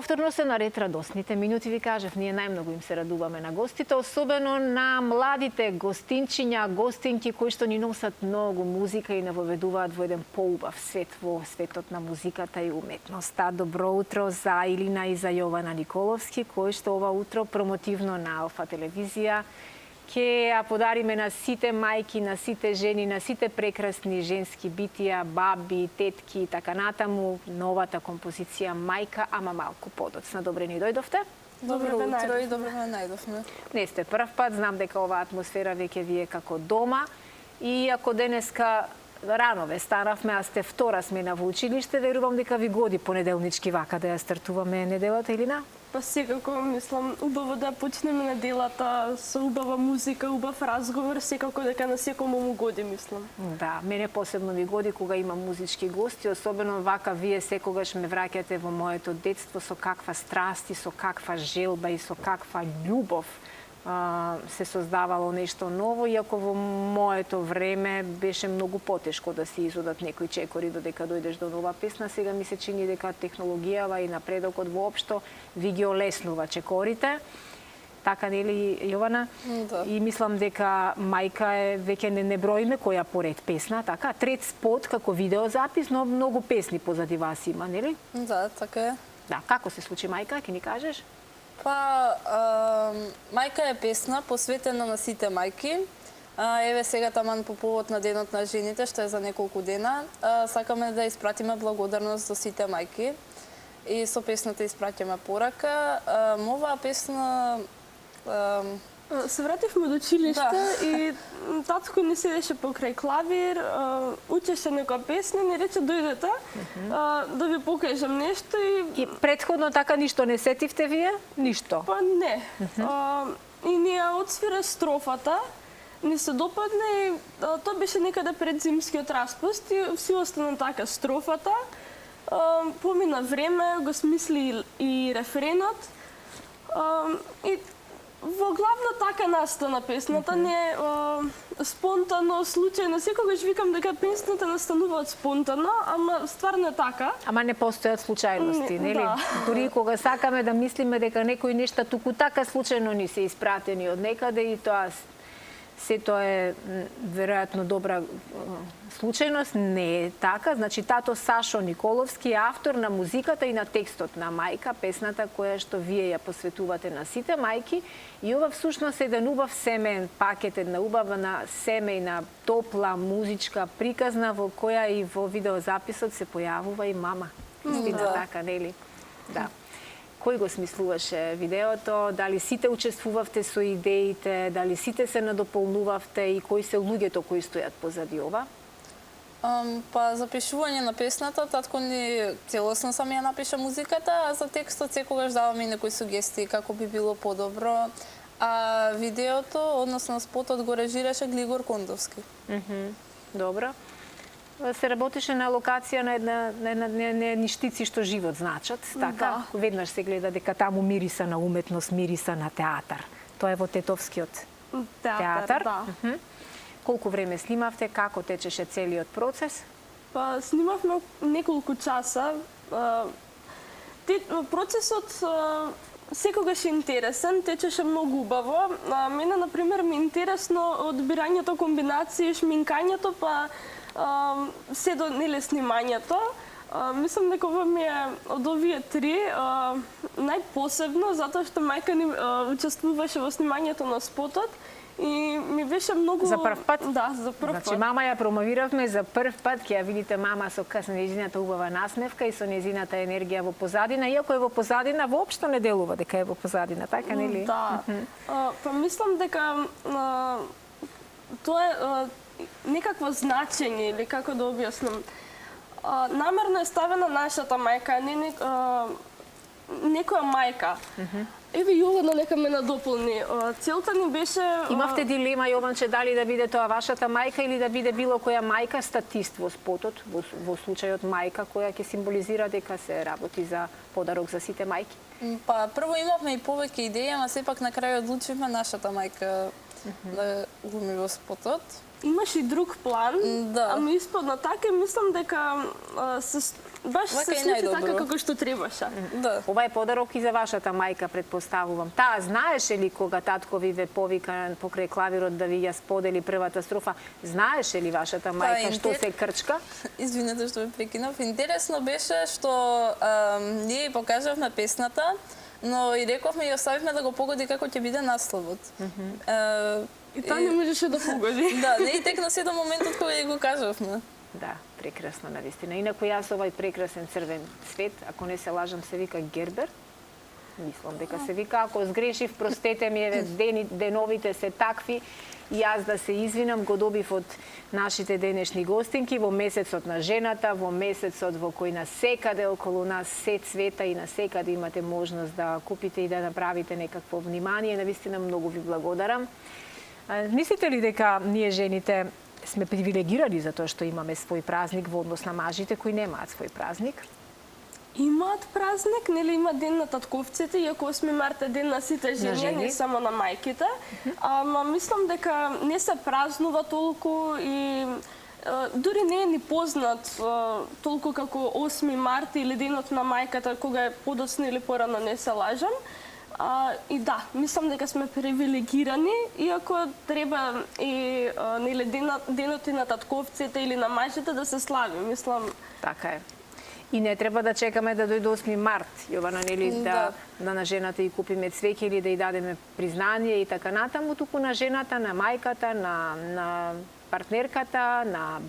Повторно се наред радосните минути, ви кажев, ние најмногу им се радуваме на гостите, особено на младите гостинчиња, гостинки кои што ни носат многу музика и навоведуваат во еден поубав свет, во светот на музиката и уметноста. Добро утро за Илина и за Јована Николовски, кои што ова утро промотивно на Алфа телевизија ќе ја подариме на сите мајки, на сите жени, на сите прекрасни женски битија, баби, тетки и така натаму, новата композиција Мајка, ама малку подоцна. Добре ни дојдовте? Добро утро и добро ме најдовме. Не сте прв пат, знам дека оваа атмосфера веќе ви е како дома. И ако денеска рано ве станавме, а сте втора смена во училиште, верувам дека ви годи понеделнички вака да ја стартуваме неделата, Илина? Па секако, мислам, убаво да почнеме неделата со убава музика, убав разговор, секако дека на секому му годи, мислам. Да, мене посебно ми годи кога има музички гости, особено вака вие секогаш ме враќате во моето детство со каква страст и со каква желба и со каква љубов се создавало нешто ново, иако во моето време беше многу потешко да се изодат некои чекори додека дојдеш до нова песна. Сега ми се чини дека технологијава и напредокот воопшто ви ги олеснува чекорите. Така нели, Јована? Да. И мислам дека Мајка е, веќе не броиме која поред песна, така? Трет спот како видеозапис, но многу песни позади вас има, нели? Да, така е. Да, како се случи Мајка, ќе ни кажеш? Па, Мајка е песна посветена на сите мајки. Еве сега таман по повод на денот на жените, што е за неколку дена, сакаме да испратиме благодарност за сите мајки. И со песната испраќаме порака. Оваа песна се вративме од училиште и татко ни седеше покрај клавир, учеше некоја песна, ни рече дојдете да ви покажам нешто И претходно така ништо не сетивте вие? Ништо? Па не. И ни ја отсвира строфата, ни се допадне и тоа беше некаде пред зимскиот распуст и си остана така строфата. Помина време, го смисли и рефренот. И во главно така настана песната, не спонтано, случајно. Секогаш викам дека песната настануваат спонтано, ама стварно е така. Ама не постојат случајности, нели? Да. Дури кога сакаме да мислиме дека некои нешта туку така случајно ни се испратени од некаде и тоа сето е веројатно добра случајност, не е така. Значи, тато Сашо Николовски е автор на музиката и на текстот на Мајка, песната која што вие ја посветувате на сите мајки. И ова всушност е еден убав семеен пакет, една убавна семејна, топла, музичка приказна во која и во видеозаписот се појавува и мама. Истина така, нели? Да. Кој го смислуваше видеото, дали сите учествувавте со идеите, дали сите се надополнувавте и кои се луѓето кои стојат позади ова? Па за пишување на песната, татко ни целосно сам ја напиша музиката, а за текстот секогаш даваме и некои сугестии како би било подобро. А видеото, односно спотот, го режираше Глигор Кондовски. Добро. Се работеше на локација на ништици што живот значат, така? Да. Веднаш се гледа дека таму мириса на уметност, мириса на театар. Тоа е во Тетовскиот театар. Да. Колку време снимавте, како течеше целиот процес? Па снимавме неколку часа. Процесот секогаш е интересен, течеше многу убаво. Мене, например, ми е интересно одбирањето комбинации, шминкањето, па се до нели снимањето. Мислам дека ова ми е од овие три најпосебно, затоа што мајка ни учествуваше во снимањето на спотот и ми беше многу... За прв пат? Да, за прв пат. Значи, мама ја промовиравме за прв пат, ќе ја видите мама со нејзината убава насмевка и со нејзината енергија во позадина, иако е во позадина, воопшто не делува дека е во позадина, така нели? Да. Па мислам дека тоа е некакво значење, или како да објаснам. Намерно е ставена нашата мајка, не некоја мајка. Еве Јована нека ме надополни. Целта ни беше... Имавте дилема, Јованче, дали да биде тоа вашата мајка или да биде било која мајка статист во спотот, во случајот мајка која ќе символизира дека се работи за подарок за сите мајки? Па прво имавме и повеќе идеи, ама сепак на крај одлучивме нашата мајка да глуми во спотот. Имаш и друг план, ама испадна така и мислам дека баш Вака се е случи најдобро. така како што требаше. Да. Ова е подарок и за вашата мајка, предпоставувам. Таа знаеше ли кога татко ви ве повика покрај клавирот да ви ја сподели првата строфа? Знаеше ли вашата мајка што се крчка? Извинете што ве прекинав. Интересно беше што ние покажавме песната, но и рековме и оставивме да го погоди како ќе биде насловот. И таа не можеше да погоди. Да, не и текна се до моментот кога ја го кажавме. Да, прекрасно навистина. Инаку јас овај прекрасен црвен цвет, ако не се лажам, се вика гербер. Мислам дека се вика, ако сгрешив, простете ми, еве деновите се такви. И јас да се извинам, го добив од нашите денешни гостинки во месецот на жената, во месецот во кој на секаде околу нас се цвета и на секаде имате можност да купите и да направите некакво внимание. Навистина многу ви благодарам. Мислите ли дека ние жените сме привилегирани за тоа што имаме свој празник во однос на мажите кои немаат свој празник? Имаат празник, нели има ден на татковците, иако 8 март е ден на сите жени, не само на мајките. Ама мислам дека не се празнува толку и дури не е ни познат толку како 8 март или денот на мајката, кога е подоцна или порано, не се лажам. И да, мислам дека сме привилегирани, иако треба и нели денот и на татковците или на мајчите да се слави, мислам. Така е. И не треба да чекаме да дојде 8 март, Јована, нели, да на жената и купиме цвеќе или да ја дадеме признание и така натаму, туку на жената, на мајката, на партнерката, на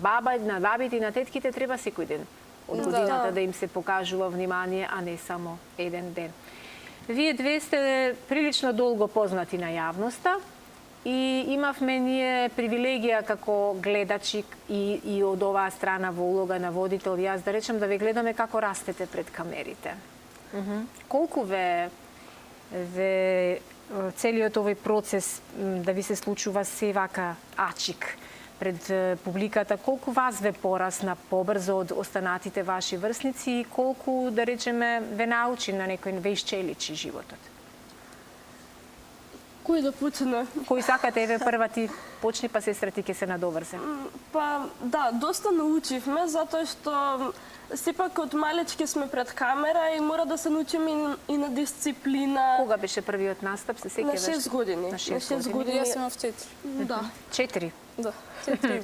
бабите и на тетките треба секој ден од годината да им се покажува внимание, а не само еден ден. Вие две сте прилично долго познати на јавноста и имавме ние привилегија како гледачи и од оваа страна во улога на водител, јас да речем да ве гледаме како растете пред камерите. Колку ве целиот овој процес да ви се случува се вака ачик пред публиката, колку вас ве порасна побрзо од останатите ваши врсници и колку, да речеме, ве научи на некој, ве исчеличи животот? Кој да почне? Кој сакате, еве прва ти почни, па сестра ти ќе се надоврзе. Па да, доста научивме, затоа што сепак од малечки сме пред камера и мора да се научиме и на дисциплина. Кога беше првиот настап, се сеќаваш? На 6 години. На 6 години. Јас имав 4. Да. 4. Да, 4.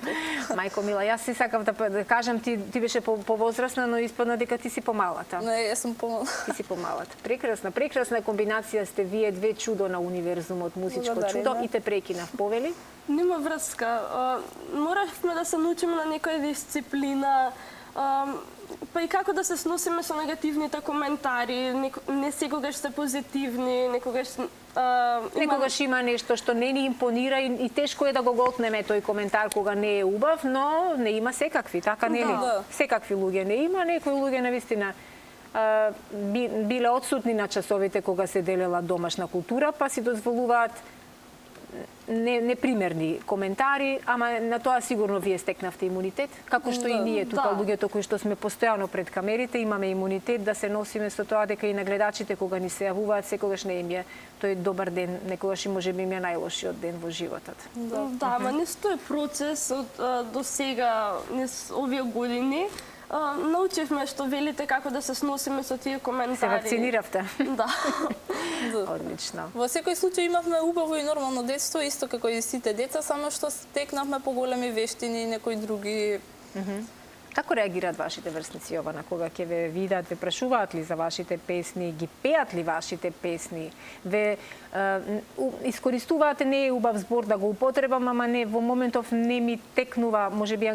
Мајко мила, јас си сакав да кажам ти беше повозрасна, но испадна дека ти си помалата. Не, јас сум помала. Ти си помалата. Прекрасна комбинација сте вие две, чудо на универзумот, музичко чудо, и те прекинав, повели? Нема врска. Моравме да се научиме на некоја дисциплина, па и како да се сносиме со негативните коментари, не секогаш се позитивни, Некогаш има нешто што не ни импонира и тешко е да го готнеме тој коментар кога не е убав, но не има секакви, така нели? Секакви луѓе не има, некои луѓе навистина биле отсутни на часовите кога се делела домашна култура, па си дозволуваат непримерни коментари, ама на тоа сигурно вие стекнавте имунитет, како што и ние тука луѓето кои што сме постојано пред камерите имаме имунитет да се носиме со тоа дека и на гледачите кога ни се јавуваат секогаш не им е тој добар ден, некогаш и можеби им е најлошиот ден во животот. Да, ама не стои процес до сега, овие години. Научивме што велите како да се сносиме со тие коментари. Се вакциниравте? Да. Одлично. Во секој случај имавме убаво и нормално детство, исто како и сите деца, само што стекнавме поголеми вештини и некои други. Како реагираат вашите врсници, Јована, кога ќе ве видат, ве прашуваат ли за вашите песни, ги пеат ли вашите песни, ве искористуваат, не е убав збор да го употребам, ама не, во моментов не ми текнува, можеби ве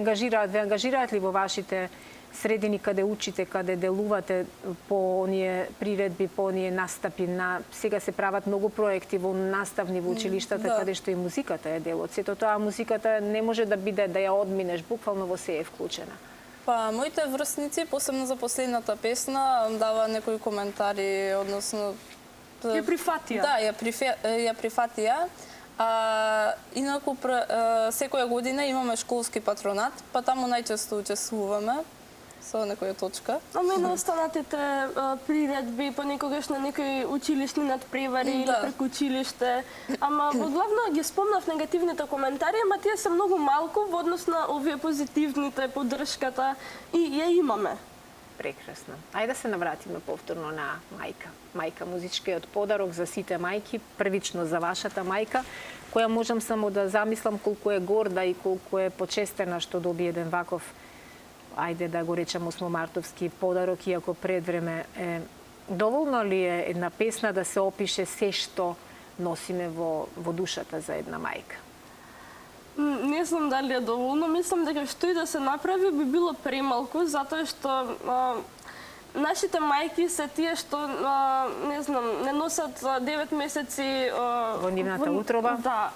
ангажираат ли во вашите средини каде учите, каде делувате по оние приредби, по оние настапи, сега се прават многу проекти во наставни во училиштата, каде што и музиката е дел од сето тоа, музиката не може да биде да ја одминеш, буквално во се е вклучена. Па, моите врсници, посебно за последната песна, дава некои коментари, односно... Ја прифатија. Да, ја прифатија. Инаку, секоја година имаме школски патронат, па таму најчесто учествуваме со некоја точка. Ама и на останатите приредби, понекогаш на некои училишни надпревари или преку училиште. Ама во главно ги спомнав негативните коментари, ама тие се многу малку во однос на овие позитивните, поддршката, и ја имаме. прекрасно. Ајде да се навратиме повторно на мајка. Мајка, музичкиот подарок за сите мајки, првично за вашата мајка, која можам само да замислам колку е горда и колку е почестена што доби еден ваков, ајде да го речем 8-мартовски подарок, иако пред време е доволно ли е една песна да се опише се што носиме во душата за една мајка? Не знам дали е доволно. Мислам дека што и да се направи би било премалку, затоа што нашите мајки се тие што не знам, не носат 9 месеци во нивната утроба. Да.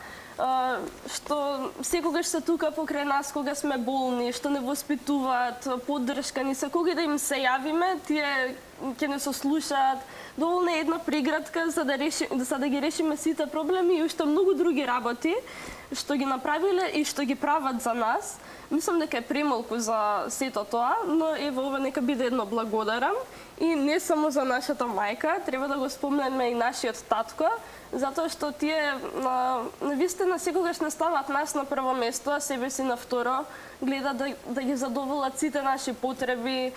Што секогаш се тука покрај нас кога сме болни, што не воспитуваат, поддршка ни се, кога да им се јавиме, тие ќе не сослушаат. Доволно е една преградка за да ги решиме сите проблеми и уште многу други работи што ги направиле и што ги прават за нас. Мислам дека е премалку за сето тоа, но ево ова нека биде едно благодарам. И не само за нашата мајка, треба да го спомнеме и нашиот татко, затоа што тие навистина секогаш не стават нас на прво место, а себе си на второ, гледат да ги задоволат сите наши потреби.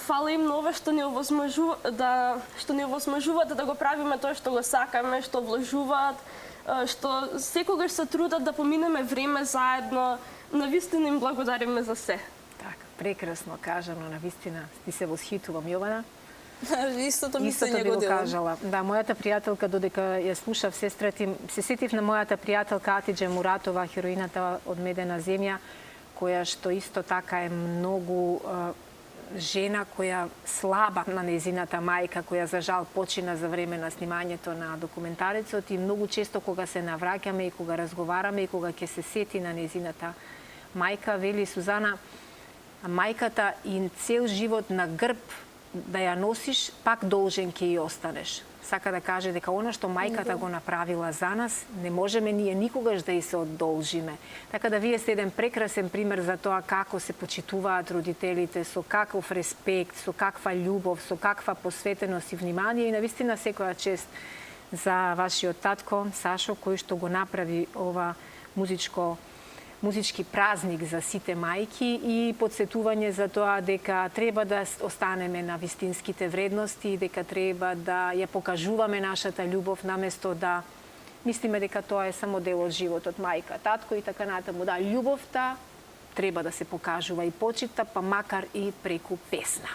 Фала им нова што ни овозможуваат да го правиме тоа што го сакаме, што вложуваат, што секогаш се трудат да поминеме време заедно. Навистина им благодариме за се. Така, прекрасно кажано, навистина ти се восхитувам, Јована. Истото би го кажала. Да, мојата пријателка, додека ја слушав сестра ти, се сетив на мојата пријателка Атиџе Муратова, хероината од Медена земја, која што исто така е многу жена која слаба на незината мајка, која за жал почина за време на снимањето на документарецот, и многу често кога се навраќаме и кога разговараме и кога ќе се сети на незината мајка, вели Сузана, мајката и цел живот на грб да ја носиш, пак должен ќе и останеш. Сака да каже дека она што мајката го направила за нас, не можеме ние никогаш да и се одолжиме. Така да вие сте еден прекрасен пример за тоа како се почитуваат родителите, со каков респект, со каква љубов, со каква посветеност и внимание, и навистина секоја чест за вашиот татко Сашо, кој што го направи ова музички празник за сите мајки и подсетување за тоа дека треба да останеме на вистинските вредности, дека треба да ја покажуваме нашата љубов наместо да мислиме дека тоа е само дел од животот, мајка, татко и така натаму. Да, љубовта треба да се покажува и почита, па макар и преку песна.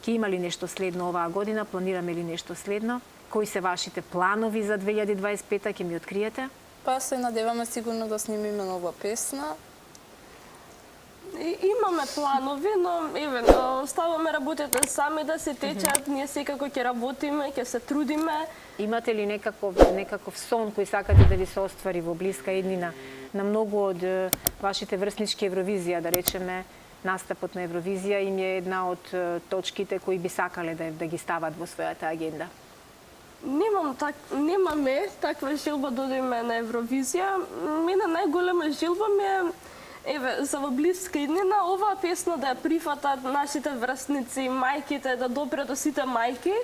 Ќе има ли нешто следно оваа година? Планираме ли нешто следно? Кои се вашите планови за 2025-та? Ќе ми откриете? Па се надеваме сигурно да снимиме нова песна. Имаме планови, но еве, оставаме работите сами да се течат, ние секако ќе работиме, ќе се трудиме. Имате ли некаков сон кој сакате да ви се оствари во блиска иднина? На многу од вашите врснички Евровизија, да речеме, настапот на Евровизија им е една од точките кои би сакале да ги стават во својата агенда. Немаме таква желба да одиме на Евровизија. Мене најголема желба ми е, еве, за во блиска иднина, оваа песна да ја прифатат нашите врсници, мајките, да допре до сите мајки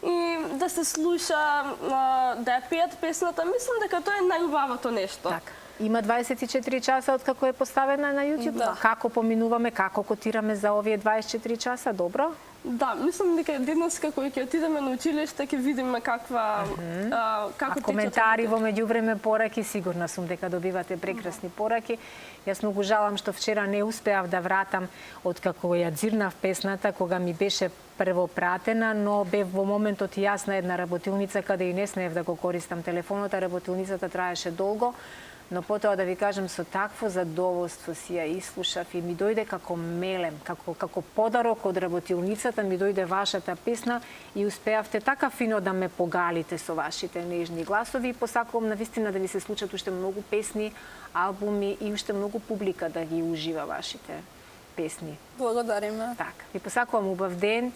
и да се слуша, да ја пеат песната. Мислам дека тоа е најубавото нешто. Така. Има 24 часа од како е поставена на YouTube. Да. Како поминуваме, како котираме за овие 24 часа? Добро? Да, мислам дека денеска кога ќе отидеме на училиште ќе видиме како коментари во меѓувреме, пораки, сигурна сум дека добивате прекрасни пораки. Јас многу жалам што вчера не успеав да вратам откако ја дзирнав песната, кога ми беше прво пратена, но бев во моментот и јас на една работилница каде и не смеев да го користам телефонот, а работилницата траеше долго. Но потоа да ви кажам, со такво задоволство си ја ислушав и ми дојде како мелем, како подарок од работилницата, ми дојде вашата песна и успеавте така фино да ме погалите со вашите нежни гласови и посакувам навистина да ви се случат уште многу песни, албуми и уште многу публика да ги ужива вашите песни. Благодариме. Така, ви посакувам убав ден,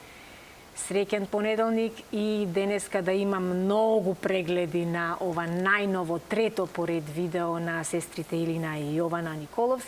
среќен понеделник и денеска да има многу прегледи на ова најново трето поред видео на сестрите Илина и Јована Николовски.